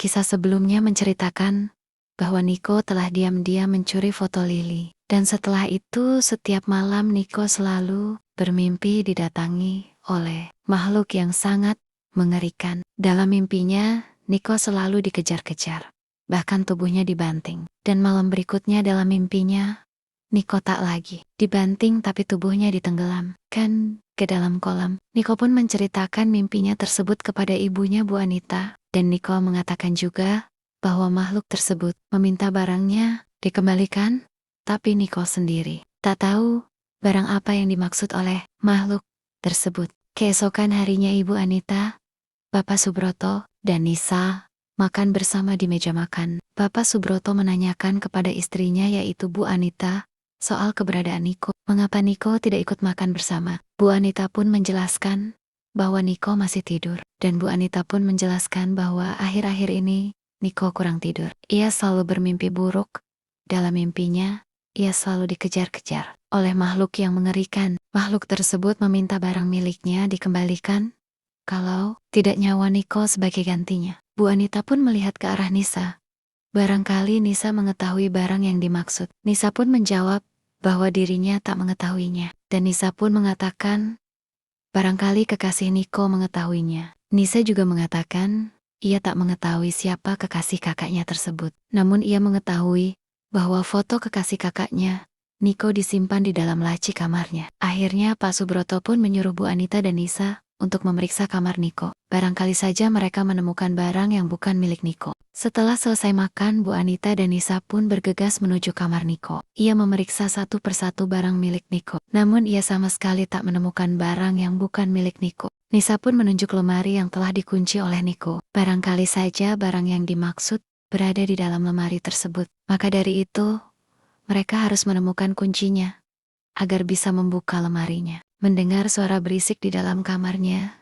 Kisah sebelumnya menceritakan bahwa Niko telah diam-diam mencuri foto Lily. Dan setelah itu setiap malam Niko selalu bermimpi didatangi oleh makhluk yang sangat mengerikan. Dalam mimpinya, Niko selalu dikejar-kejar. Bahkan tubuhnya dibanting. Dan malam berikutnya dalam mimpinya, Niko tak lagi dibanting tapi tubuhnya ditenggelamkan ke dalam kolam. Niko pun menceritakan mimpinya tersebut kepada ibunya Bu Anita. Dan Niko mengatakan juga bahwa makhluk tersebut meminta barangnya dikembalikan. Tapi Niko sendiri tak tahu barang apa yang dimaksud oleh makhluk tersebut. Keesokan harinya Ibu Anita, Bapak Subroto, dan Nisa makan bersama di meja makan. Bapak Subroto menanyakan kepada istrinya yaitu Bu Anita soal keberadaan Niko. Mengapa Niko tidak ikut makan bersama? Bu Anita pun menjelaskan bahwa Niko masih tidur. Dan Bu Anita pun menjelaskan bahwa akhir-akhir ini Niko kurang tidur. Ia selalu bermimpi buruk. Dalam mimpinya, ia selalu dikejar-kejar oleh makhluk yang mengerikan. Makhluk tersebut meminta barang miliknya dikembalikan kalau tidak nyawa Niko sebagai gantinya. Bu Anita pun melihat ke arah Nisa. Barangkali Nisa mengetahui barang yang dimaksud. Nisa pun menjawab bahwa dirinya tak mengetahuinya. Dan Nisa pun mengatakan barangkali kekasih Niko mengetahuinya. Nisa juga mengatakan ia tak mengetahui siapa kekasih kakaknya tersebut. Namun ia mengetahui bahwa foto kekasih kakaknya, Niko, disimpan di dalam laci kamarnya. Akhirnya Pak Subroto pun menyuruh Bu Anita dan Nisa untuk memeriksa kamar Niko. Barangkali saja mereka menemukan barang yang bukan milik Niko. Setelah selesai makan, Bu Anita dan Nisa pun bergegas menuju kamar Niko. Ia memeriksa satu persatu barang milik Niko. Namun ia sama sekali tak menemukan barang yang bukan milik Niko. Nisa pun menunjuk lemari yang telah dikunci oleh Niko. Barangkali saja barang yang dimaksud berada di dalam lemari tersebut. Maka dari itu, mereka harus menemukan kuncinya agar bisa membuka lemarinya. Mendengar suara berisik di dalam kamarnya,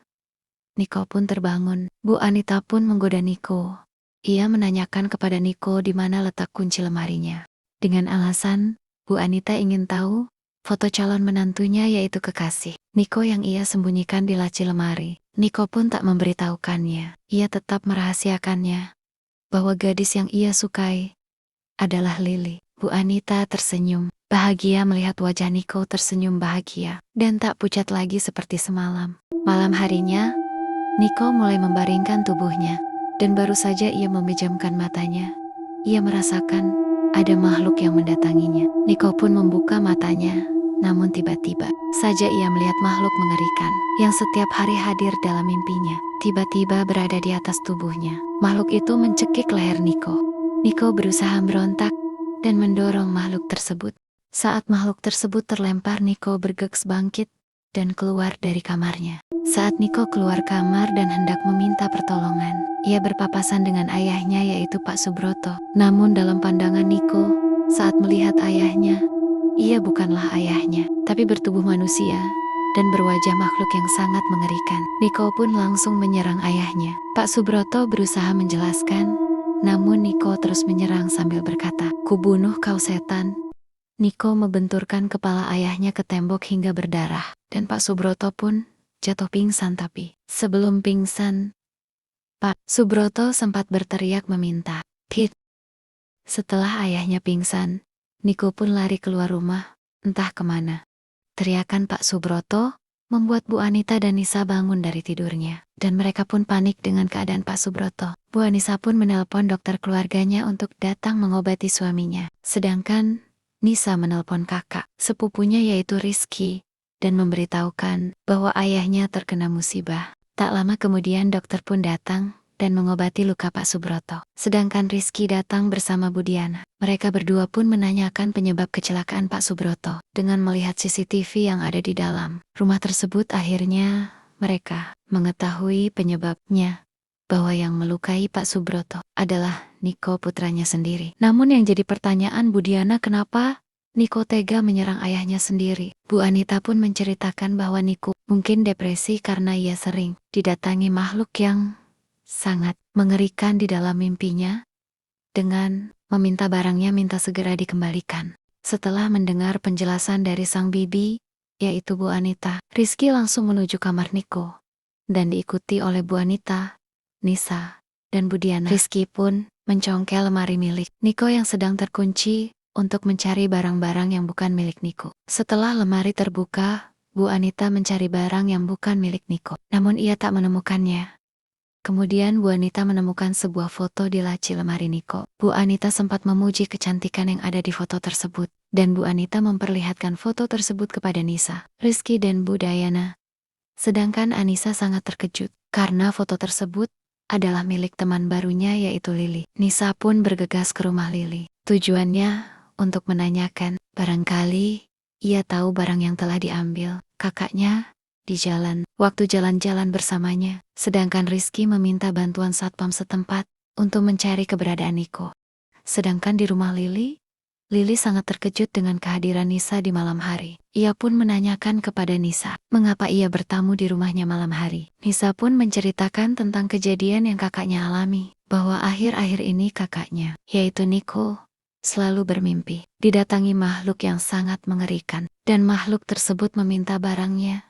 Niko pun terbangun. Bu Anita pun menggoda Niko. Ia menanyakan kepada Niko di mana letak kunci lemarinya. Dengan alasan, Bu Anita ingin tahu foto calon menantunya yaitu kekasih Niko yang ia sembunyikan di laci lemari. Niko pun tak memberitahukannya. Ia tetap merahasiakannya bahwa gadis yang ia sukai adalah Lily. Bu Anita tersenyum, bahagia melihat wajah Niko tersenyum bahagia, dan tak pucat lagi seperti semalam. Malam harinya, Niko mulai membaringkan tubuhnya, dan baru saja ia memejamkan matanya, ia merasakan ada makhluk yang mendatanginya. Niko pun membuka matanya, namun tiba-tiba saja ia melihat makhluk mengerikan yang setiap hari hadir dalam mimpinya. Tiba-tiba berada di atas tubuhnya. Makhluk itu mencekik leher Niko. Niko berusaha berontak dan mendorong makhluk tersebut. Saat makhluk tersebut terlempar, Niko bergegas bangkit dan keluar dari kamarnya. Saat Niko keluar kamar dan hendak meminta pertolongan, ia berpapasan dengan ayahnya yaitu Pak Subroto. Namun dalam pandangan Niko, saat melihat ayahnya, ia bukanlah ayahnya, tapi bertubuh manusia dan berwajah makhluk yang sangat mengerikan. Niko pun langsung menyerang ayahnya. Pak Subroto berusaha menjelaskan, namun Niko terus menyerang sambil berkata, "Kubunuh kau setan." Niko membenturkan kepala ayahnya ke tembok hingga berdarah, dan Pak Subroto pun jatuh pingsan. Tapi sebelum pingsan, Pak Subroto sempat berteriak meminta, "Pit." Setelah ayahnya pingsan, Niko pun lari keluar rumah, entah kemana. Teriakan Pak Subroto membuat Bu Anita dan Nisa bangun dari tidurnya, dan mereka pun panik dengan keadaan Pak Subroto. Bu Anita pun menelpon dokter keluarganya untuk datang mengobati suaminya. Sedangkan Nisa menelpon kakak sepupunya yaitu Rizky dan memberitahukan bahwa ayahnya terkena musibah. Tak lama kemudian dokter pun datang dan mengobati luka Pak Subroto. Sedangkan Rizky datang bersama Bu Diana. Mereka berdua pun menanyakan penyebab kecelakaan Pak Subroto. Dengan melihat CCTV yang ada di dalam rumah tersebut, akhirnya mereka mengetahui penyebabnya, bahwa yang melukai Pak Subroto adalah Niko putranya sendiri. Namun yang jadi pertanyaan Bu Diana, kenapa Niko tega menyerang ayahnya sendiri? Bu Anita pun menceritakan bahwa Niko mungkin depresi karena ia sering didatangi makhluk yang sangat mengerikan di dalam mimpinya dengan meminta barangnya minta segera dikembalikan. Setelah mendengar penjelasan dari sang bibi, yaitu Bu Anita, Rizky langsung menuju kamar Niko dan diikuti oleh Bu Anita, Nisa, dan Budiana. Rizky pun mencongkel lemari milik Niko yang sedang terkunci untuk mencari barang-barang yang bukan milik Niko. Setelah lemari terbuka, Bu Anita mencari barang yang bukan milik Niko. Namun ia tak menemukannya. Kemudian Bu Anita menemukan sebuah foto di laci lemari Niko. Bu Anita sempat memuji kecantikan yang ada di foto tersebut. Dan Bu Anita memperlihatkan foto tersebut kepada Nisa, Rizky dan Bu Dayana. Sedangkan Anissa sangat terkejut karena foto tersebut adalah milik teman barunya yaitu Lili. Nisa pun bergegas ke rumah Lili. Tujuannya untuk menanyakan, barangkali ia tahu barang yang telah diambil kakaknya di jalan, waktu jalan-jalan bersamanya. Sedangkan Rizky meminta bantuan satpam setempat untuk mencari keberadaan Niko. Sedangkan di rumah Lili sangat terkejut dengan kehadiran Nisa di malam hari. Ia pun menanyakan kepada Nisa, mengapa ia bertamu di rumahnya malam hari. Nisa pun menceritakan tentang kejadian yang kakaknya alami, bahwa akhir-akhir ini kakaknya, yaitu Niko, selalu bermimpi didatangi makhluk yang sangat mengerikan, dan makhluk tersebut meminta barangnya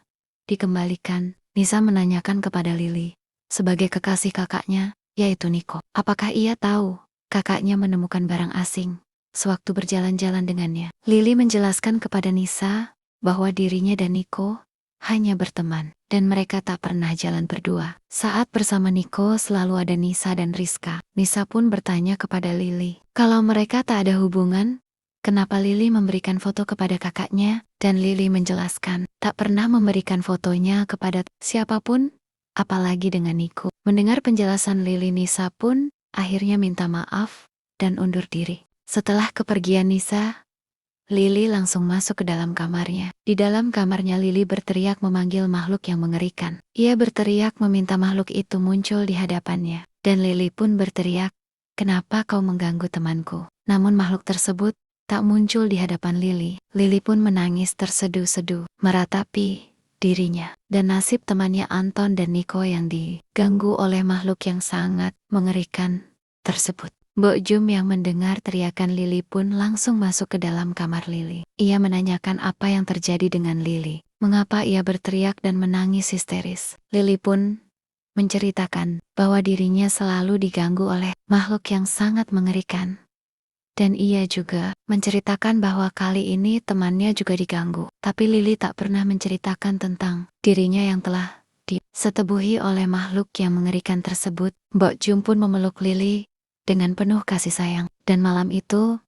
dikembalikan. Nisa menanyakan kepada Lili, sebagai kekasih kakaknya, yaitu Niko, apakah ia tahu kakaknya menemukan barang asing sewaktu berjalan-jalan dengannya. Lili menjelaskan kepada Nisa bahwa dirinya dan Niko hanya berteman, dan mereka tak pernah jalan berdua. Saat bersama Niko selalu ada Nisa dan Rizka. Nisa pun bertanya kepada Lili, kalau mereka tak ada hubungan, kenapa Lili memberikan foto kepada kakaknya? Dan Lili menjelaskan, tak pernah memberikan fotonya kepada siapapun, apalagi dengan Niko. Mendengar penjelasan Lili, Nisa pun akhirnya minta maaf dan undur diri. Setelah kepergian Nisa, Lili langsung masuk ke dalam kamarnya. Di dalam kamarnya Lili berteriak memanggil makhluk yang mengerikan. Ia berteriak meminta makhluk itu muncul di hadapannya. Dan Lili pun berteriak, kenapa kau mengganggu temanku? Namun makhluk tersebut tak muncul di hadapan Lili. Lili pun menangis terseduh-seduh, meratapi dirinya dan nasib temannya Anton dan Niko yang diganggu oleh makhluk yang sangat mengerikan tersebut. Mbok Jum yang mendengar teriakan Lili pun langsung masuk ke dalam kamar Lili. Ia menanyakan apa yang terjadi dengan Lili, mengapa ia berteriak dan menangis histeris. Lili pun menceritakan bahwa dirinya selalu diganggu oleh makhluk yang sangat mengerikan. Dan ia juga menceritakan bahwa kali ini temannya juga diganggu. Tapi Lili tak pernah menceritakan tentang dirinya yang telah disetubuhi oleh makhluk yang mengerikan tersebut. Mbok Jum pun memeluk Lili dengan penuh kasih sayang. Dan malam itu,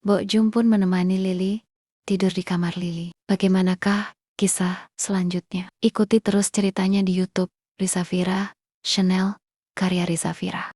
Mbok Jum pun menemani Lili tidur di kamar Lili. Bagaimanakah kisah selanjutnya? Ikuti terus ceritanya di YouTube Rizafira Channel karya Rizafira.